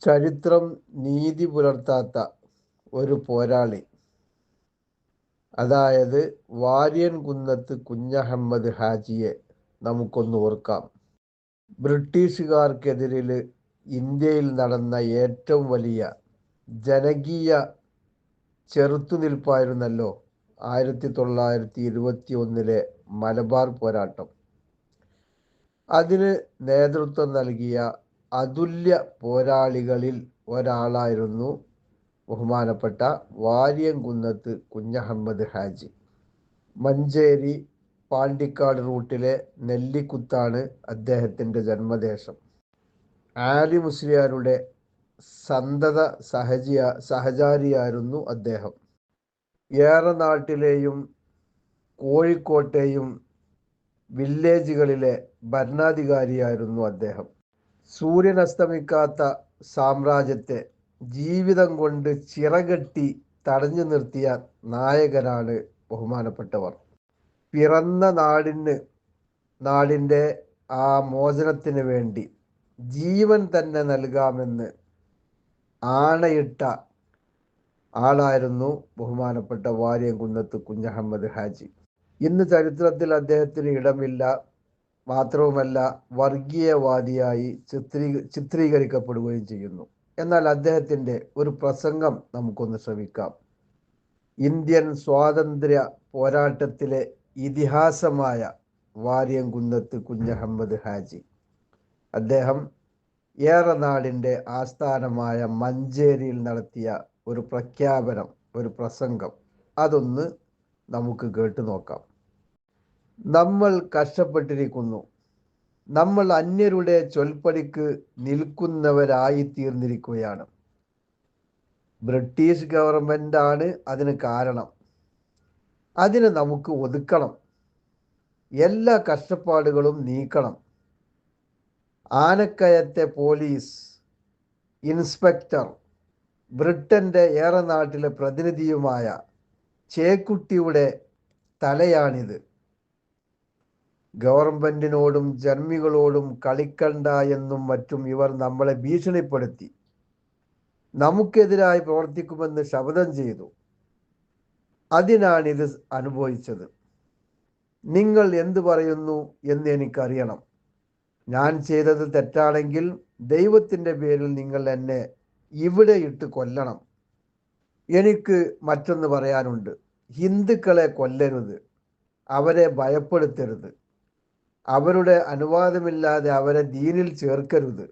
ചരിത്രം നീതി പുലർത്താത്ത ഒരു പോരാളി, അതായത് വാര്യൻകുന്നത്ത് കുഞ്ഞഹമ്മദ് ഹാജിയെ നമുക്കൊന്ന് ഓർക്കാം. ബ്രിട്ടീഷുകാർക്കെതിരിൽ ഇന്ത്യയിൽ നടന്ന ഏറ്റവും വലിയ ജനകീയ ചെറുത്തുനിൽപ്പായിരുന്നല്ലോ 1921 മലബാർ പോരാട്ടം. അതിന് നേതൃത്വം നൽകിയ അതുല്യ പോരാളികളിൽ ഒരാളായിരുന്നു ബഹുമാനപ്പെട്ട വാര്യൻകുന്നത്ത് കുഞ്ഞഹമ്മദ് ഹാജി. മഞ്ചേരി പാണ്ടിക്കാട് റൂട്ടിലെ നെല്ലിക്കുത്താണ് അദ്ദേഹത്തിൻ്റെ ജന്മദേശം. ആലി മുസ്ലിയാരുടെ സന്തത സഹചാരിയായിരുന്നു അദ്ദേഹം. ഏറനാട്ടിലെയും കോഴിക്കോട്ടെയും വില്ലേജുകളിലെ ഭരണാധികാരിയായിരുന്നു അദ്ദേഹം. സൂര്യൻ അസ്തമിക്കാത്ത സാമ്രാജ്യത്തെ ജീവിതം കൊണ്ട് ചിറകെട്ടി തടഞ്ഞു നിർത്തിയ നായകരാണ് ബഹുമാനപ്പെട്ടവർ. പിറന്ന നാടിൻ്റെ ആ മോചനത്തിന് വേണ്ടി ജീവൻ തന്നെ നൽകാമെന്ന് ആണയിട്ട ആളായിരുന്നു ബഹുമാനപ്പെട്ട വാര്യൻകുന്നത്ത് കുഞ്ഞഹമ്മദ് ഹാജി. ഇന്ന് ചരിത്രത്തിൽ അദ്ദേഹത്തിന് ഇടമില്ല. മാത്രവുമല്ല, വർഗീയവാദിയായി ചിത്രീകരിക്കപ്പെടുകയും ചെയ്യുന്നു. എന്നാൽ അദ്ദേഹത്തിൻ്റെ ഒരു പ്രസംഗം നമുക്കൊന്ന് ശ്രമിക്കാം. ഇന്ത്യൻ സ്വാതന്ത്ര്യ പോരാട്ടത്തിലെ ഇതിഹാസമായ വാര്യൻകുന്നത്ത് കുഞ്ഞഹമ്മദ് ഹാജി. അദ്ദേഹം ഏറനാടിൻ്റെ ആസ്ഥാനമായ മഞ്ചേരിയിൽ നടത്തിയ ഒരു പ്രഖ്യാപനം, ഒരു പ്രസംഗം, അതൊന്ന് നമുക്ക് കേട്ടു നോക്കാം. നമ്മൾ കഷ്ടപ്പെട്ടിരിക്കുന്നു. നമ്മൾ അന്യരുടെ ചൊൽപ്പടിക്ക് നിൽക്കുന്നവരായി തീർന്നിരിക്കുകയാണ്. ബ്രിട്ടീഷ് ഗവൺമെൻറ്റാണ് അതിന് കാരണം. അതിന് നമുക്ക് ഒതുക്കണം. എല്ലാ കഷ്ടപ്പാടുകളും നീക്കണം. ആനക്കയത്തെ പോലീസ് ഇൻസ്പെക്ടർ, ബ്രിട്ടൻ്റെ ഏറനാട്ടിലെ പ്രതിനിധിയുമായ ചേക്കുട്ടിയുടെ തലയാണിത്. ഗവൺമെൻറ്റിനോടും ജന്മികളോടും കളിക്കണ്ട എന്നും മറ്റും ഇവർ നമ്മളെ ഭീഷണിപ്പെടുത്തി. നമുക്കെതിരായി പ്രവർത്തിക്കുമെന്ന് ശപഥം ചെയ്തു. അതിനാണിത് അനുഭവിച്ചത്. നിങ്ങൾ എന്തു പറയുന്നു എന്ന് എനിക്കറിയണം. ഞാൻ ചെയ്തത് തെറ്റാണെങ്കിൽ ദൈവത്തിൻ്റെ പേരിൽ നിങ്ങൾ എന്നെ ഇവിടെ ഇട്ട് കൊല്ലണം. എനിക്ക് മറ്റൊന്ന് പറയാനുണ്ട്. ഹിന്ദുക്കളെ കൊല്ലരുത്, അവരെ ഭയപ്പെടുത്തരുത്, അവരുടെ അനുവാദമില്ലാതെ അവരെ ദീനിൽ ചേർക്കരുത്.